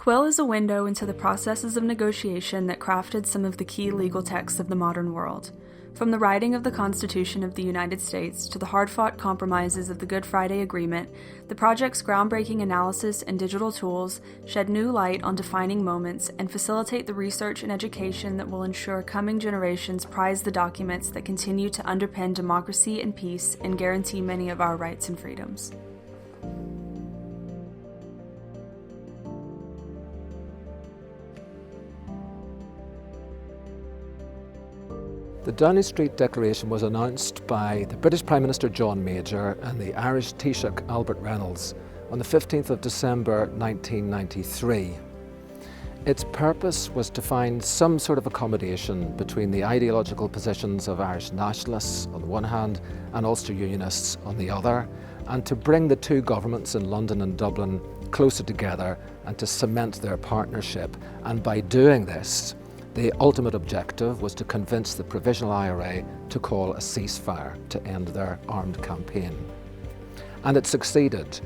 Quill is a window into the processes of negotiation that crafted some of the key legal texts of the modern world. From the writing of the Constitution of the United States to the hard-fought compromises of the Good Friday Agreement, the project's groundbreaking analysis and digital tools shed new light on defining moments and facilitate the research and education that will ensure coming generations prize the documents that continue to underpin democracy and peace and guarantee many of our rights and freedoms. The Downing Street Declaration was announced by the British Prime Minister John Major and the Irish Taoiseach Albert Reynolds on the 15th of December 1993. Its purpose was to find some sort of accommodation between the ideological positions of Irish nationalists on the one hand and Ulster Unionists on the other, and to bring the two governments in London and Dublin closer together and to cement their partnership. And by doing this, the ultimate objective was to convince the Provisional IRA to call a ceasefire to end their armed campaign. And it succeeded.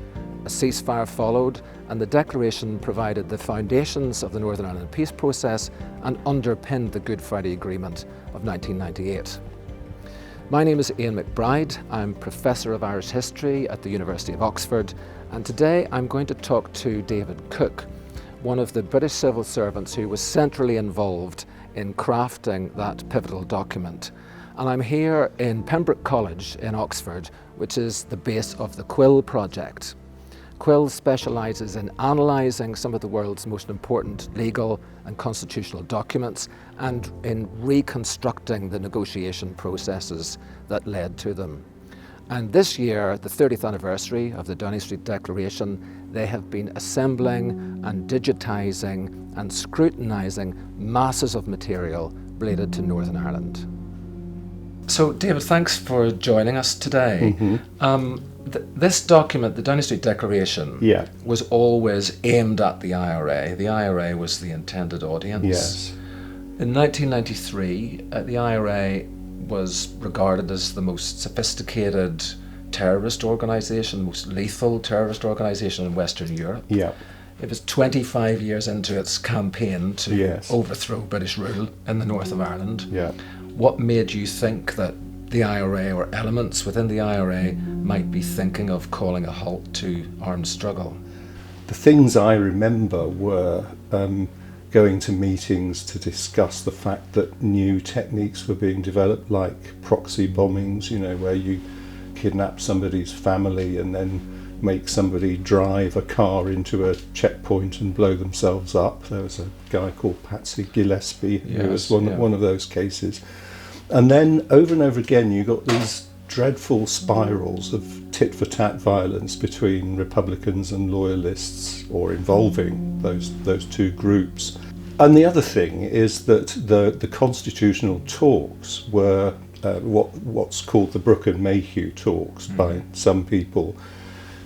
A ceasefire followed, and the declaration provided the foundations of the Northern Ireland peace process and underpinned the Good Friday Agreement of 1998. My name is Ian McBride. I'm Professor of Irish History at the University of Oxford, and today I'm going to talk to David Cooke, one of the British civil servants who was centrally involved in crafting that pivotal document. And I'm here in Pembroke College in Oxford, which is the base of the Quill Project. Quill specialises in analysing some of the world's most important legal and constitutional documents and in reconstructing the negotiation processes that led to them. And this year, the 30th anniversary of the Downing Street Declaration, they have been assembling and digitising and scrutinising masses of material related to Northern Ireland. So, David, thanks for joining us today. This document, the Downing Street Declaration, was always aimed at the IRA. The IRA was the intended audience. Yes. In 1993, the IRA was regarded as the most sophisticated terrorist organisation, the most lethal terrorist organisation in Western Europe. Yeah. It was 25 years into its campaign to overthrow British rule in the north of Ireland. Yeah. What made you think that the IRA or elements within the IRA might be thinking of calling a halt to armed struggle? The things I remember were going to meetings to discuss the fact that new techniques were being developed, like proxy bombings, where you kidnap somebody's family and then make somebody drive a car into a checkpoint and blow themselves up. There was a guy called Patsy Gillespie who was one of those cases. And then over and over again you got these dreadful spirals of tit-for-tat violence between Republicans and Loyalists, or involving those two groups. And the other thing is that the constitutional talks were what's called the Brooke and Mayhew talks by some people.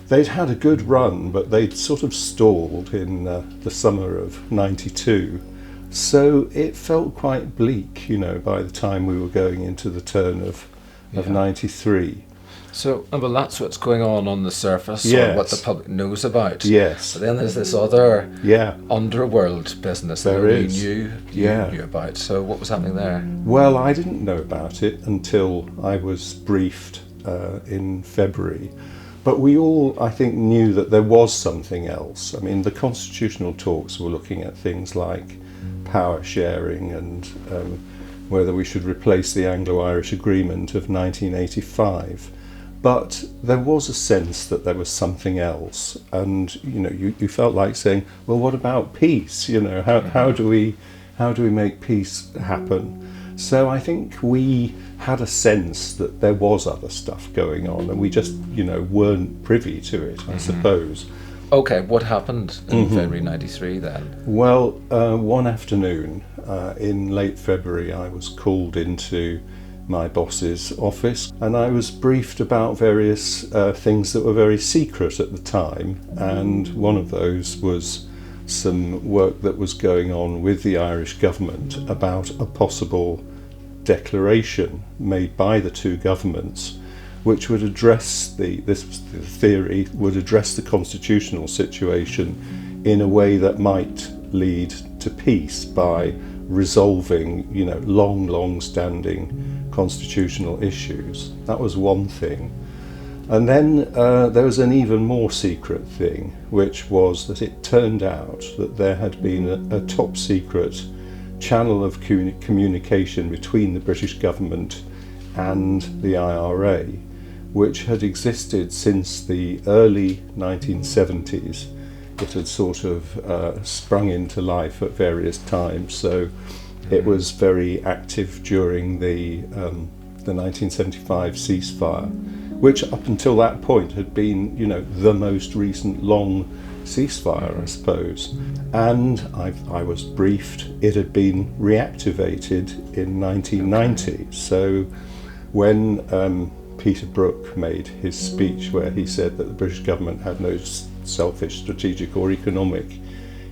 They'd had a good run, but they'd sort of stalled in the summer of '92. So it felt quite bleak, by the time we were going into the turn of '93. So, well, that's what's going on the surface, or what the public knows about. Yes. But then there's this other underworld business that you knew about. So what was happening there? Well, I didn't know about it until I was briefed in February. But we all, I think, knew that there was something else. I mean, the constitutional talks were looking at things like power sharing and whether we should replace the Anglo-Irish Agreement of 1985. But there was a sense that there was something else, and you felt like saying, well, what about peace? How do we make peace happen? So I think we had a sense that there was other stuff going on, and we just weren't privy to it, I suppose. Okay, what happened in February '93 then? Well, one afternoon in late February, I was called into my boss's office, and I was briefed about various things that were very secret at the time, and one of those was some work that was going on with the Irish government about a possible declaration made by the two governments which would address the theory would address the constitutional situation in a way that might lead to peace by resolving, long-standing constitutional issues. That was one thing. And then there was an even more secret thing, which was that it turned out that there had been a top secret channel of communication between the British government and the IRA, which had existed since the early 1970s. It had sort of sprung into life at various times, so it was very active during the 1975 ceasefire, which up until that point had been, the most recent long ceasefire, I suppose. And I was briefed it had been reactivated in 1990. So when Peter Brook made his speech where he said that the British government had no selfish strategic or economic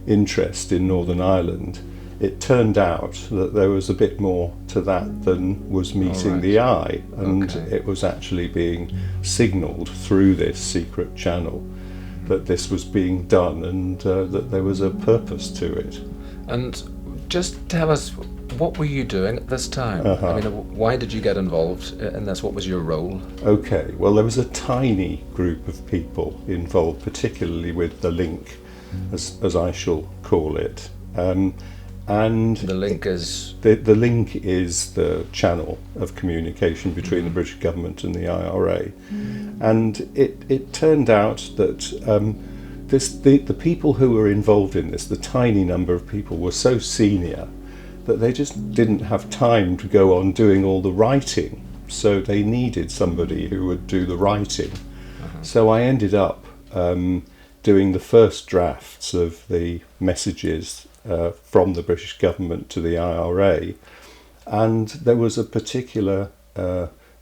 interest in Northern Ireland, it turned out that there was a bit more to that than was meeting the eye, and it was actually being signalled through this secret channel that this was being done, and that there was a purpose to it. And just tell us, what were you doing at this time? I mean, why did you get involved in this? What was your role? Okay, well, there was a tiny group of people involved, particularly with the link, as I shall call it. And the link is? The link is the channel of communication between the British government and the IRA. And it turned out that the people who were involved in this, the tiny number of people, were so senior that they just didn't have time to go on doing all the writing. So they needed somebody who would do the writing. So I ended up doing the first drafts of the messages from the British government to the IRA, and there was a particular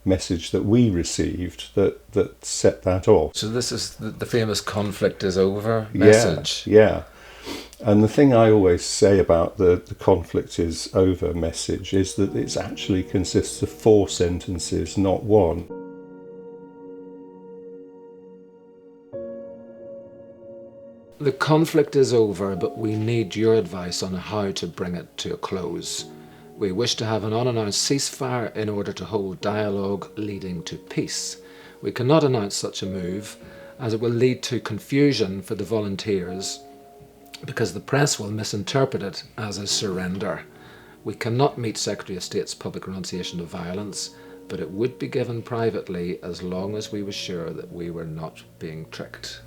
message that we received that set that off. So this is the famous "conflict is over" message. Yeah. And the thing I always say about the conflict is over message is that it actually consists of 4 sentences, not one. The conflict is over, but we need your advice on how to bring it to a close. We wish to have an unannounced ceasefire in order to hold dialogue leading to peace. We cannot announce such a move, as it will lead to confusion for the volunteers, because the press will misinterpret it as a surrender. We cannot meet Secretary of State's public renunciation of violence, but it would be given privately as long as we were sure that we were not being tricked.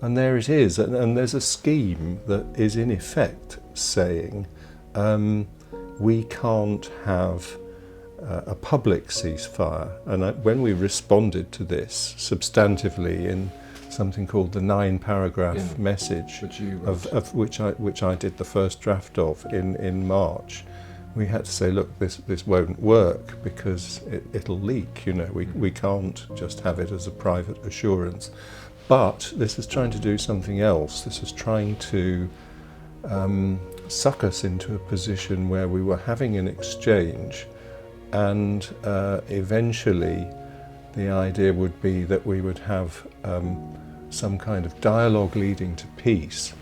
And there it is, and there's a scheme that is in effect saying we can't have a public ceasefire. And when we responded to this substantively in something called the 9-paragraph message, which you of which I did the first draft of in March, we had to say, look, this won't work because it'll leak. We can't just have it as a private assurance. But this is trying to do something else. This is trying to suck us into a position where we were having an exchange, and eventually the idea would be that we would have some kind of dialogue leading to peace.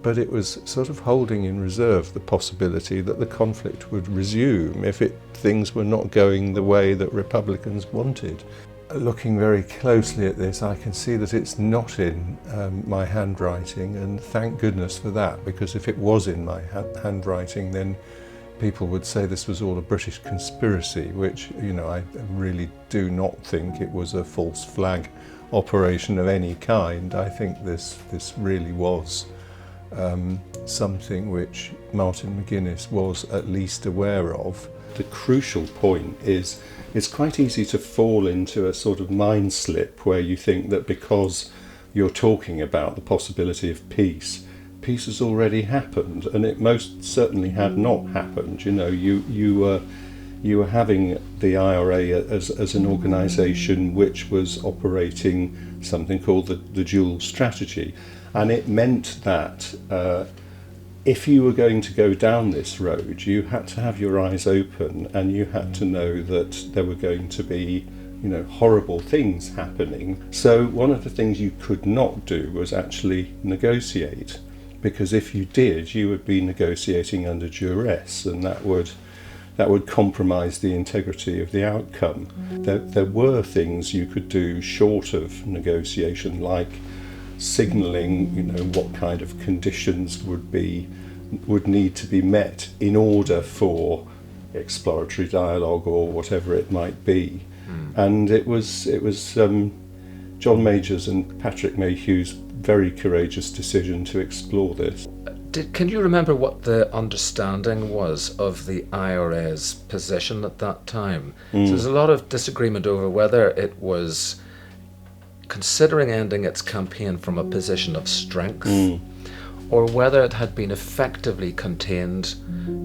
But it was sort of holding in reserve the possibility that the conflict would resume if things were not going the way that Republicans wanted. Looking very closely at this, I can see that it's not in my handwriting, and thank goodness for that, because if it was in my handwriting, then people would say this was all a British conspiracy, which, I really do not think it was a false flag operation of any kind. I think this really was something which Martin McGuinness was at least aware of. The crucial point is it's quite easy to fall into a sort of mind slip where you think that because you're talking about the possibility of peace has already happened, and it most certainly had not happened. You were having the IRA as an organisation which was operating something called the dual strategy, and it meant that if you were going to go down this road, you had to have your eyes open, and you had to know that there were going to be, horrible things happening. So one of the things you could not do was actually negotiate, because if you did, you would be negotiating under duress, and that would compromise the integrity of the outcome. There were things you could do short of negotiation, like signalling, what kind of conditions would need to be met in order for exploratory dialogue or whatever it might be. And it was John Major's and Patrick Mayhew's very courageous decision to explore this. Can you remember what the understanding was of the IRA's position at that time? So there's a lot of disagreement over whether it was considering ending its campaign from a position of strength, or whether it had been effectively contained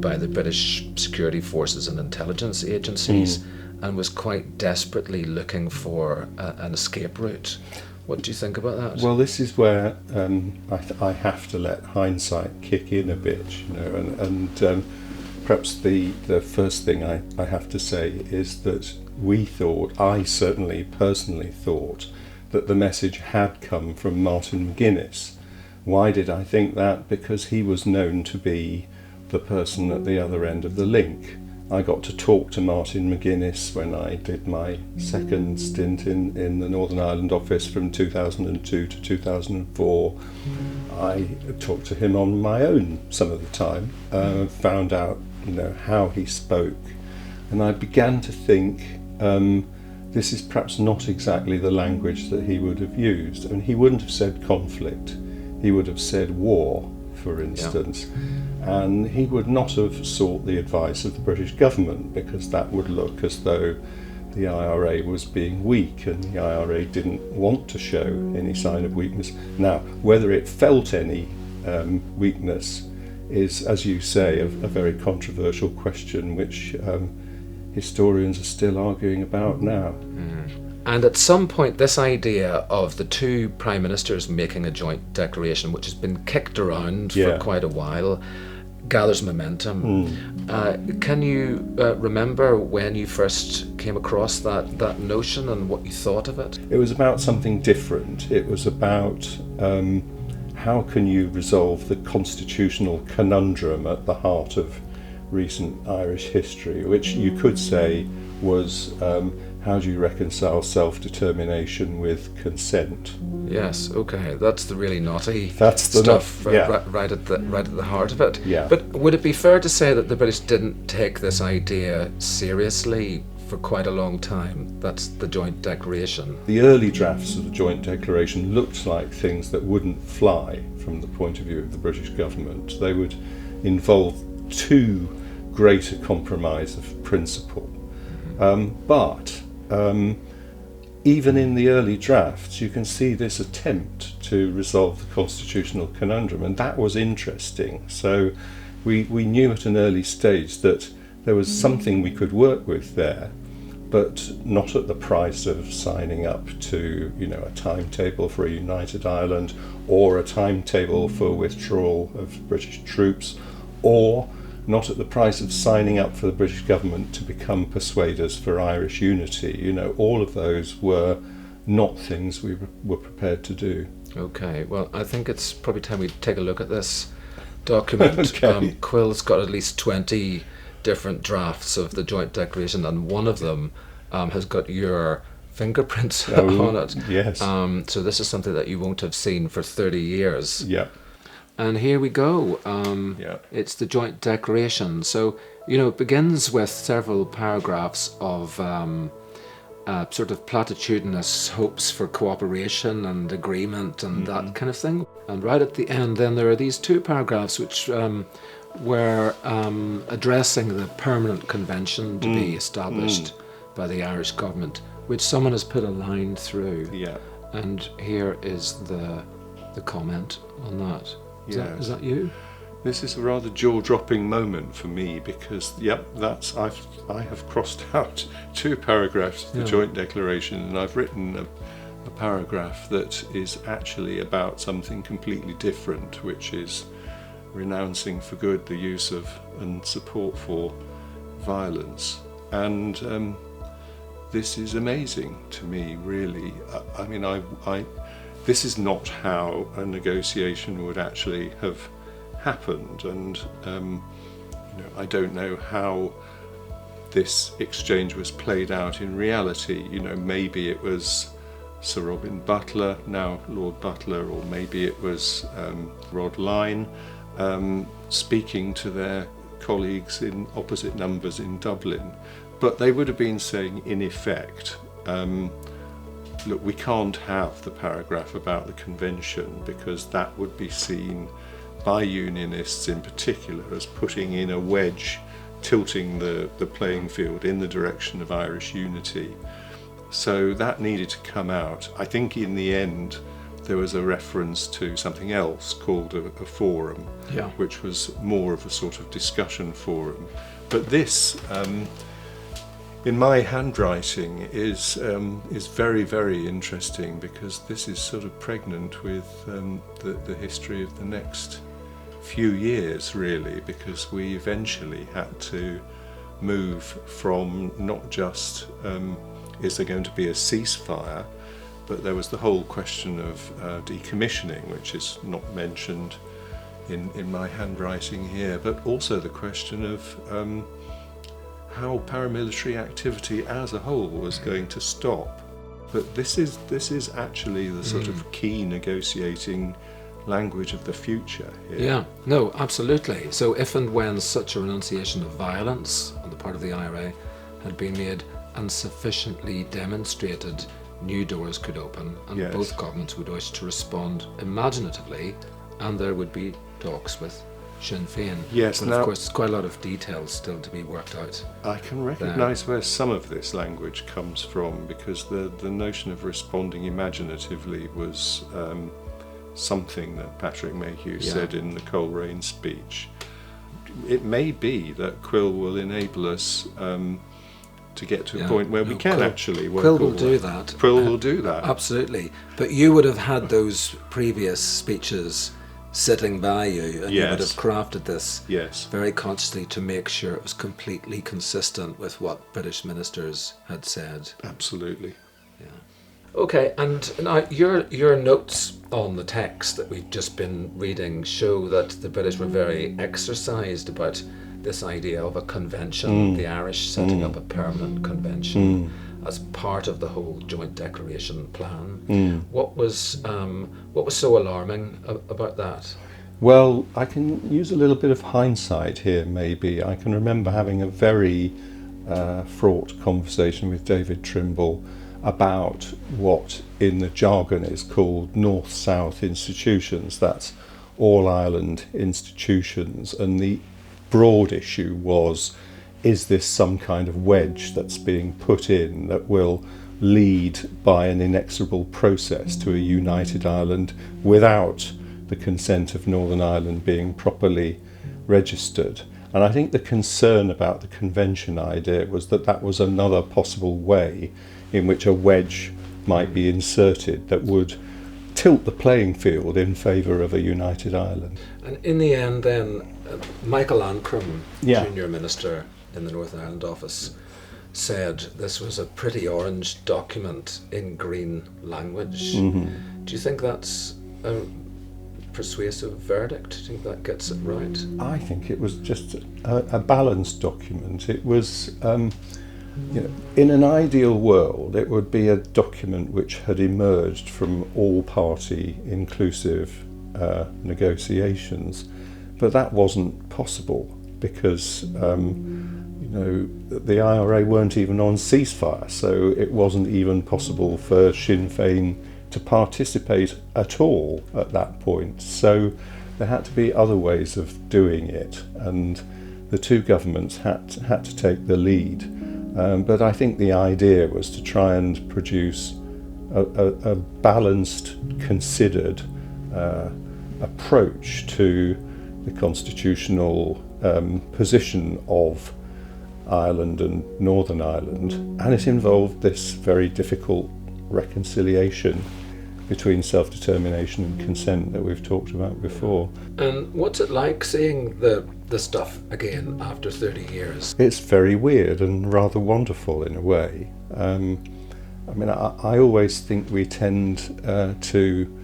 by the British security forces and intelligence agencies and was quite desperately looking for an escape route. What do you think about that? Well, this is where I have to let hindsight kick in a bit, and perhaps the first thing I have to say is that I certainly personally thought that the message had come from Martin McGuinness. Why did I think that? Because he was known to be the person at the other end of the link. I got to talk to Martin McGuinness when I did my second stint in the Northern Ireland office from 2002 to 2004. I talked to him on my own some of the time, found out how he spoke, and I began to think this is perhaps not exactly the language that he would have used. I mean, he wouldn't have said conflict, he would have said war, for instance. And he would not have sought the advice of the British government, because that would look as though the IRA was being weak, and the IRA didn't want to show any sign of weakness. Now, whether it felt any weakness is, as you say, a very controversial question, which historians are still arguing about now. And at some point, this idea of the two prime ministers making a joint declaration, which has been kicked around for quite a while, gathers momentum. Can you remember when you first came across that notion and what you thought of it? It was about something different. It was about how can you resolve the constitutional conundrum at the heart of recent Irish history, which you could say was how do you reconcile self-determination with consent? Yes, okay, that's the really naughty stuff, right at the heart of it. Yeah. But would it be fair to say that the British didn't take this idea seriously for quite a long time? That's the joint declaration. The early drafts of the joint declaration looked like things that wouldn't fly from the point of view of the British government. They would involve too great a compromise of principle. But even in the early drafts, you can see this attempt to resolve the constitutional conundrum, and that was interesting. So we knew at an early stage that there was something we could work with there, but not at the price of signing up to, a timetable for a united Ireland, or a timetable for withdrawal of British troops, or not at the price of signing up for the British government to become persuaders for Irish unity. All of those were not things we were prepared to do. Okay, well, I think it's probably time we take a look at this document. Okay. Quill's got at least 20 different drafts of the joint declaration, and one of them has got your fingerprints on it. Yes. So this is something that you won't have seen for 30 years. Yeah. And here we go. It's the joint declaration. So, it begins with several paragraphs of sort of platitudinous hopes for cooperation and agreement and that kind of thing. And right at the end, then there are these two paragraphs which were addressing the permanent convention to be established by the Irish government, which someone has put a line through. Yeah. And here is the comment on that. Is that you? This is a rather jaw-dropping moment for me, because I have crossed out two paragraphs of the joint declaration, and I've written a paragraph that is actually about something completely different, which is renouncing for good the use of and support for violence. And this is amazing to me, really. I mean, this is not how a negotiation would actually have happened, and I don't know how this exchange was played out in reality. Maybe it was Sir Robin Butler, now Lord Butler, or maybe it was Rod Lyne speaking to their colleagues in opposite numbers in Dublin. But they would have been saying, in effect, look, we can't have the paragraph about the convention because that would be seen by unionists in particular as putting in a wedge, tilting the playing field in the direction of Irish unity. So that needed to come out. I think in the end there was a reference to something else called a forum, which was more of a sort of discussion forum. But this, in my handwriting, is very, very interesting, because this is sort of pregnant with the history of the next few years, really, because we eventually had to move from not just is there going to be a ceasefire, but there was the whole question of decommissioning, which is not mentioned in my handwriting here, but also the question of how paramilitary activity as a whole was going to stop. But this is actually the sort of key negotiating language of the future here. Yeah, no, absolutely. So if and when such a renunciation of violence on the part of the IRA had been made and sufficiently demonstrated, new doors could open, and both governments would wish to respond imaginatively, and there would be talks with Sinn Féin. Yes, but now, of course quite a lot of details still to be worked out. I can recognise where some of this language comes from, because the notion of responding imaginatively was something that Patrick Mayhew said in the Coleraine speech. It may be that Quill will enable us to get to a point where we can actually work. Quill will do that. Quill will do that. Absolutely. But you would have had those previous speeches sitting by you, and you would have crafted this very consciously to make sure it was completely consistent with what British ministers had said. Absolutely. Yeah. Okay, and now your notes on the text that we've just been reading show that the British were very exercised about this idea of a convention, the Irish setting up a permanent convention as part of the whole joint declaration plan. What was so alarming about that? Well, I can use a little bit of hindsight here, maybe. I can remember having a very fraught conversation with David Trimble about what in the jargon is called North-South institutions. That's all Ireland institutions, and the broad issue was, is this some kind of wedge that's being put in that will lead by an inexorable process to a united Ireland without the consent of Northern Ireland being properly registered? And I think the concern about the convention idea was that that was another possible way in which a wedge might be inserted that would tilt the playing field in favour of a united Ireland. And in the end then, Michael Ancram, Junior Minister in the Northern Ireland office, said this was a pretty orange document in green language. Do you think that's a persuasive verdict? Do you think that gets it right? I think it was just a balanced document. It was, in an ideal world, it would be a document which had emerged from all-party inclusive negotiations, but that wasn't possible because the IRA weren't even on ceasefire, so it wasn't even possible for Sinn Féin to participate at all at that point. So there had to be other ways of doing it, and the two governments had to take the lead. But I think the idea was to try and produce a balanced, considered approach to the constitutional position of Ireland and Northern Ireland, and it involved this very difficult reconciliation between self-determination and consent that we've talked about before. And what's it like seeing the stuff again after 30 years? It's very weird and rather wonderful in a way. I mean, I always think we tend to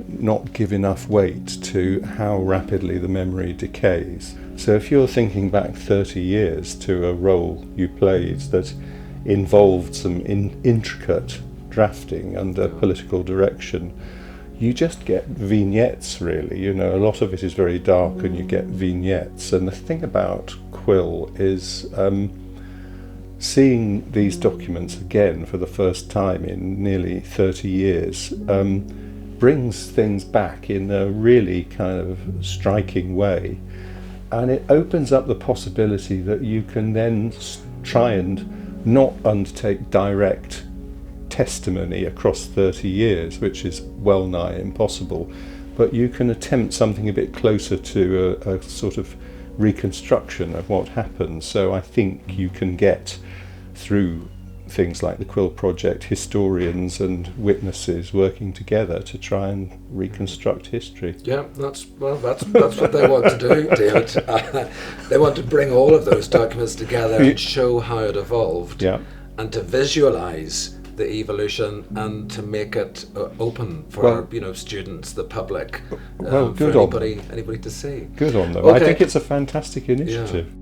not give enough weight to how rapidly the memory decays. So if you're thinking back 30 years to a role you played that involved some intricate drafting under political direction, you just get vignettes, really. You know, a lot of it is very dark and you get vignettes. And the thing about Quill is seeing these documents again for the first time in nearly 30 years brings things back in a really kind of striking way. And it opens up the possibility that you can then try and not undertake direct testimony across 30 years, which is well nigh impossible, but you can attempt something a bit closer to a sort of reconstruction of what happened. So I think you can get through things like the Quill Project historians and witnesses working together to try and reconstruct history. Yeah, that's what they want to do, David. They want to bring all of those documents together and show how it evolved, and to visualize the evolution and to make it open for students, the public, for anybody to see. Good on them. Okay. I think it's a fantastic initiative. Yeah.